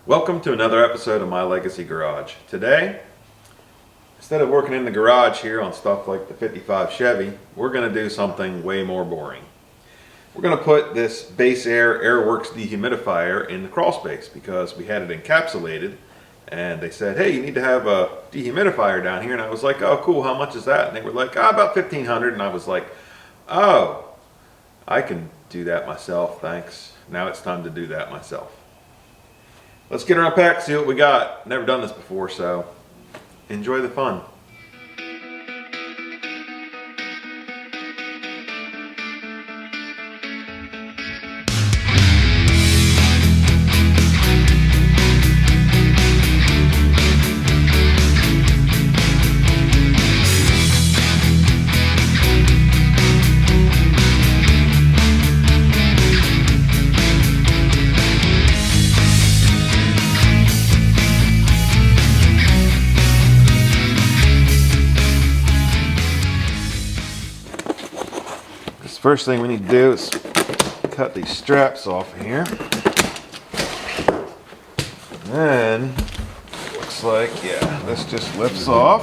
Welcome to another episode of My Legacy Garage. Today, instead of working in the garage here on stuff like the 55 Chevy, we're going to do something way more boring. We're going to put this Baseair Airwerx dehumidifier in the crawl space because we had it encapsulated and they said, hey, you need to have a dehumidifier down here. And I was like, oh cool, how much is that? And they were like, oh, about $1,500. And I was like, oh, I can do that myself, thanks. Now it's time to do that myself. Let's get her unpacked, see what we got. Never done this before, so enjoy the fun. First thing we need to do is cut these straps off of here. And then, looks like, yeah, this just lifts off.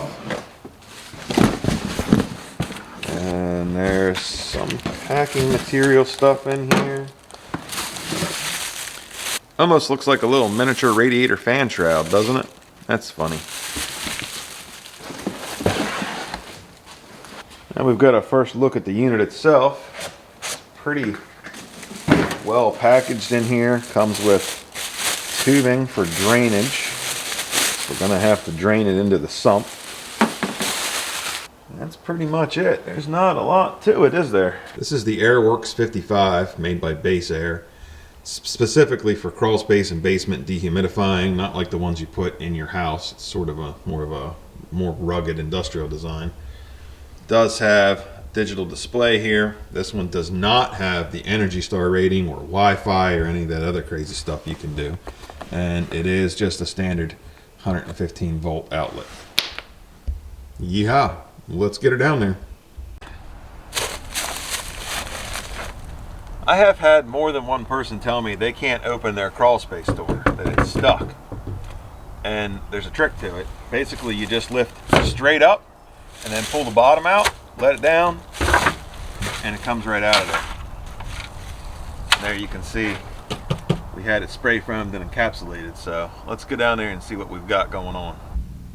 And there's some packing material stuff in here. Almost looks like a little miniature radiator fan shroud, doesn't it? That's funny. Now we've got a first look at the unit itself. It's pretty well packaged in here. Comes with tubing for drainage. We're going to have to drain it into the sump. That's pretty much it. There's not a lot to it, is there? This is the Airwerx 55 made by Baseair. Specifically for crawl space and basement dehumidifying, not like the ones you put in your house. It's sort of a more rugged industrial design. Does have digital display here. This one does not have the Energy Star rating or Wi-Fi or any of that other crazy stuff you can do. And it is just a standard 115 volt outlet. Yeehaw! Let's get her down there. I have had more than one person tell me they can't open their crawl space door, that it's stuck. And there's a trick to it. Basically, you just lift straight up and then pull the bottom out, let it down, and it comes right out of there. There you can see we had it spray foamed and encapsulated, so let's go down there and see what we've got going on.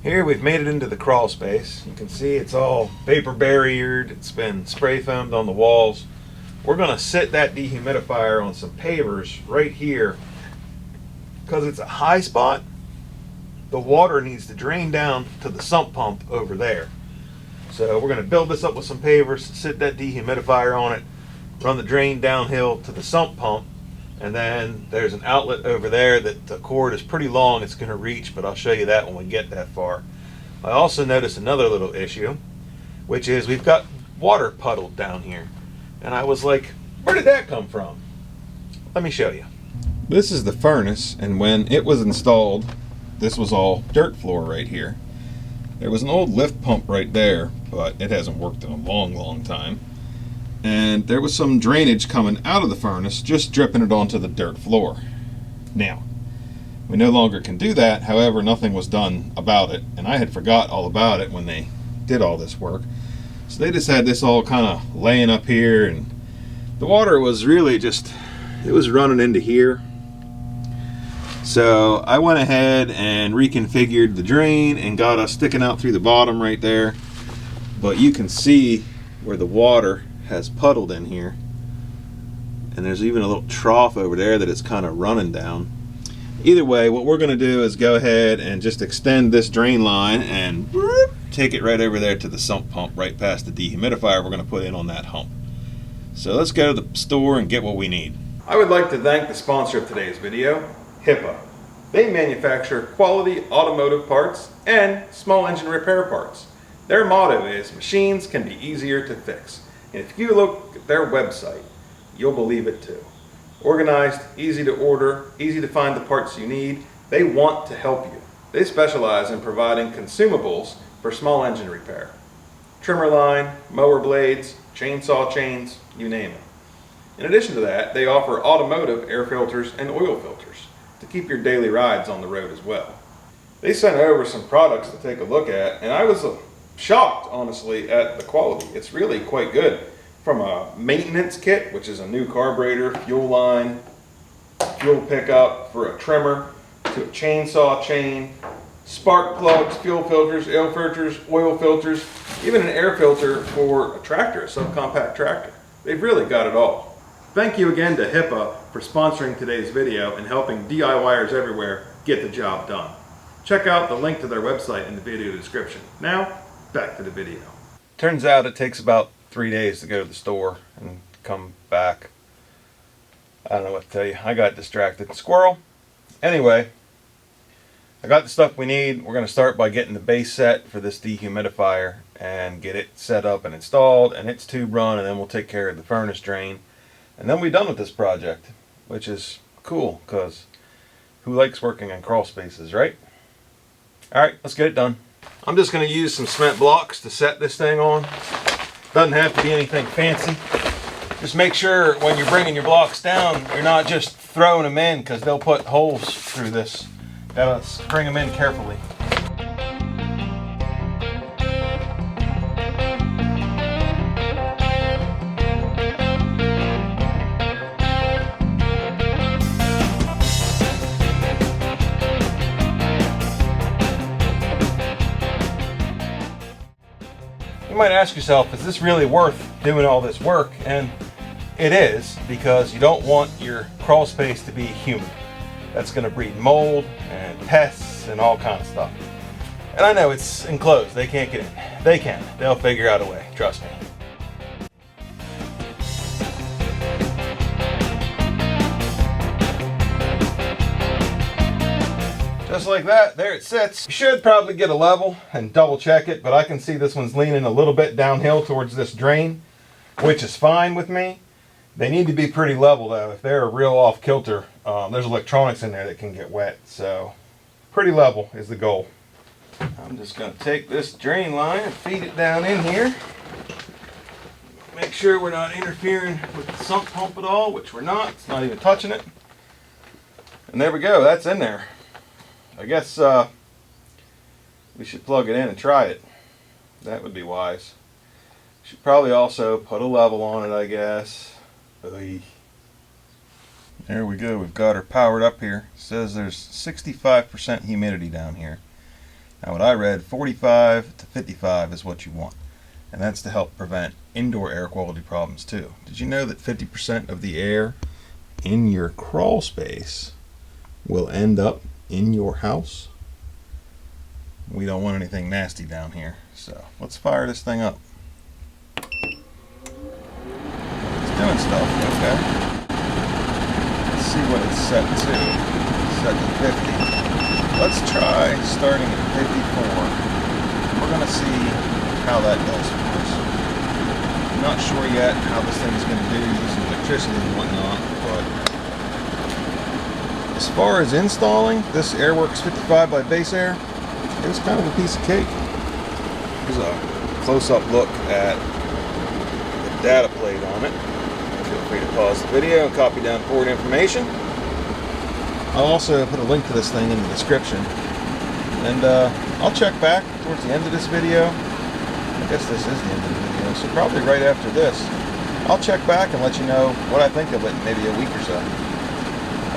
Here we've made it into the crawl space. You can see it's all vapor barriered, it's been spray foamed on the walls. We're gonna sit that dehumidifier on some pavers right here. Because it's a high spot, the water needs to drain down to the sump pump over there. So we're going to build this up with some pavers, sit that dehumidifier on it, run the drain downhill to the sump pump, and then there's an outlet over there that the cord is pretty long, it's going to reach, but I'll show you that when we get that far. I also noticed another little issue, which is we've got water puddled down here. And I was like, where did that come from? Let me show you. This is the furnace, and when it was installed, this was all dirt floor right here. There was an old lift pump right there, but it hasn't worked in a long time. And there was some drainage coming out of the furnace, just dripping it onto the dirt floor. Now, we no longer can do that, however, nothing was done about it, and I had forgot all about it when they did all this work. So they just had this all kind of laying up here, and the water was really just, it was running into here. So I went ahead and reconfigured the drain and got us sticking out through the bottom right there. But you can see where the water has puddled in here. And there's even a little trough over there that it's kind of running down. Either way, what we're going to do is go ahead and just extend this drain line and take it right over there to the sump pump right past the dehumidifier we're going to put in on that hump. So let's go to the store and get what we need. I would like to thank the sponsor of today's video, Hippa. They manufacture quality automotive parts and small engine repair parts. Their motto is, machines can be easier to fix. And if you look at their website, you'll believe it too. Organized, easy to order, easy to find the parts you need. They want to help you. They specialize in providing consumables for small engine repair. Trimmer line, mower blades, chainsaw chains, you name it. In addition to that, they offer automotive air filters and oil filters to keep your daily rides on the road as well. They sent over some products to take a look at, and I was shocked, honestly, at the quality. It's really quite good. From a maintenance kit, which is a new carburetor, fuel line, fuel pickup for a trimmer, to a chainsaw chain, spark plugs, fuel filters, oil filters, even an air filter for a tractor, a subcompact tractor. They've really got it all. Thank you again to Hippa for sponsoring today's video and helping DIYers everywhere get the job done. Check out the link to their website in the video description. Now, back to the video. Turns out it takes about 3 days to go to the store and come back. I don't know what to tell you. I got distracted. Squirrel. Anyway, I got the stuff we need. We're going to start by getting the base set for this dehumidifier and get it set up and installed and its tube run, and then we'll take care of the furnace drain. And then we'll be done with this project, which is cool because who likes working in crawl spaces, right? Alright, let's get it done. I'm just going to use some cement blocks to set this thing on. Doesn't have to be anything fancy. Just make sure when you're bringing your blocks down, you're not just throwing them in because they'll put holes through this. Gotta bring them in carefully. You might ask yourself, is this really worth doing all this work? And it is, because you don't want your crawl space to be humid. That's going to breed mold and pests and all kinds of stuff. And I know it's enclosed, they can't get in. They can. They'll figure out a way, trust me. Just like that, there it sits. You should probably get a level and double check it, but I can see this one's leaning a little bit downhill towards this drain, which is fine with me. They need to be pretty level though. If they're real off kilter, there's electronics in there that can get wet. So pretty level is the goal. I'm just going to take this drain line and feed it down in here. Make sure we're not interfering with the sump pump at all, which we're not. It's not even touching it. And there we go, that's in there. I guess we should plug it in and try it. That would be wise. Should probably also put a level on it, I guess. Oy. There we go, we've got her powered up here. It says there's 65% humidity down here. Now what I read, 45 to 55 is what you want. And that's to help prevent indoor air quality problems too. Did you know that 50% of the air in your crawl space will end up in your house? We don't want anything nasty down here. So let's fire this thing up. It's doing stuff, okay. Let's see what it's set to. It's set to 50. Let's try starting at 54. We're going to see how that does for us. I'm not sure yet how this thing is going to do using electricity and whatnot, but as far as installing this Airwerx 55 by Baseair, it was kind of a piece of cake. Here's a close-up look at the data plate on it. Feel free to pause the video and copy down forward information. I'll also put a link to this thing in the description. And I'll check back towards the end of this video. I guess this is the end of the video, so probably right after this. I'll check back and let you know what I think of it in maybe a week or so.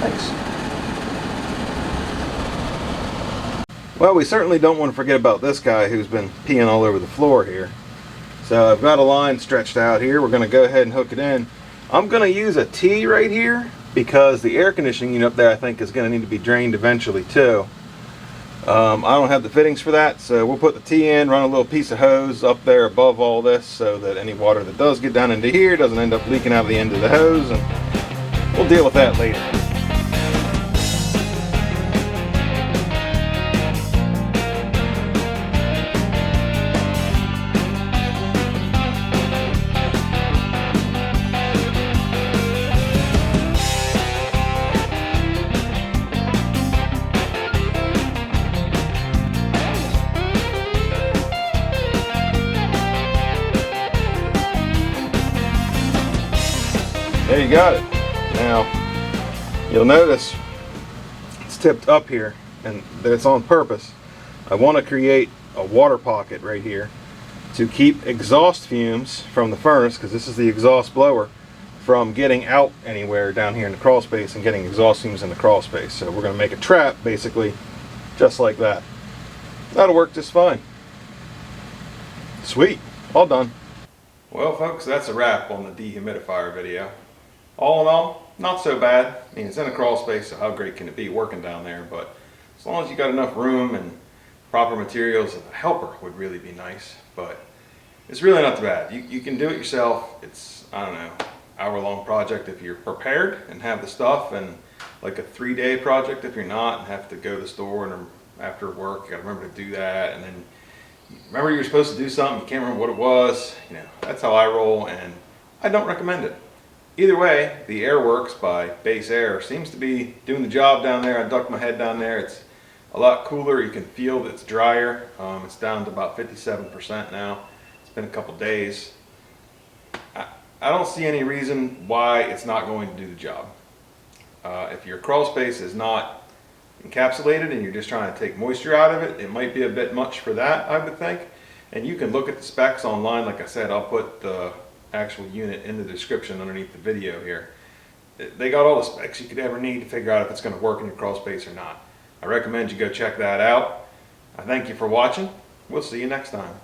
Thanks. Well, we certainly don't want to forget about this guy who's been peeing all over the floor here. So I've got a line stretched out here. We're going to go ahead and hook it in. I'm going to use a T right here because the air conditioning unit up there I think is going to need to be drained eventually too. I don't have the fittings for that, so we'll put the T in, run a little piece of hose up there above all this so that any water that does get down into here doesn't end up leaking out of the end of the hose, and we'll deal with that later. There you got it. Now, you'll notice it's tipped up here, and that's on purpose. I want to create a water pocket right here to keep exhaust fumes from the furnace, because this is the exhaust blower, from getting out anywhere down here in the crawl space and getting exhaust fumes in the crawl space. So we're going to make a trap basically just like that. That'll work just fine. Sweet, all done. Well folks, that's a wrap on the dehumidifier video. All in all, not so bad. I mean, it's in a crawl space, so how great can it be working down there? But as long as you got enough room and proper materials, a helper would really be nice. But it's really not too bad. You can do it yourself. It's, I don't know, hour-long project if you're prepared and have the stuff, and like a 3-day project if you're not and have to go to the store and after work you gotta remember to do that, and then remember you were supposed to do something, you can't remember what it was. You know, that's how I roll, and I don't recommend it. Either way, the Airwerx by Baseair seems to be doing the job down there. I ducked my head down there. It's a lot cooler. You can feel that it's drier. It's down to about 57% now. It's been a couple days. I don't see any reason why it's not going to do the job. If your crawl space is not encapsulated and you're just trying to take moisture out of it, it might be a bit much for that, I would think. And you can look at the specs online. Like I said, I'll put the actual unit in the description underneath the video here. They got all the specs you could ever need to figure out if it's going to work in your crawl space or not. I recommend you go check that out. I thank you for watching. We'll see you next time.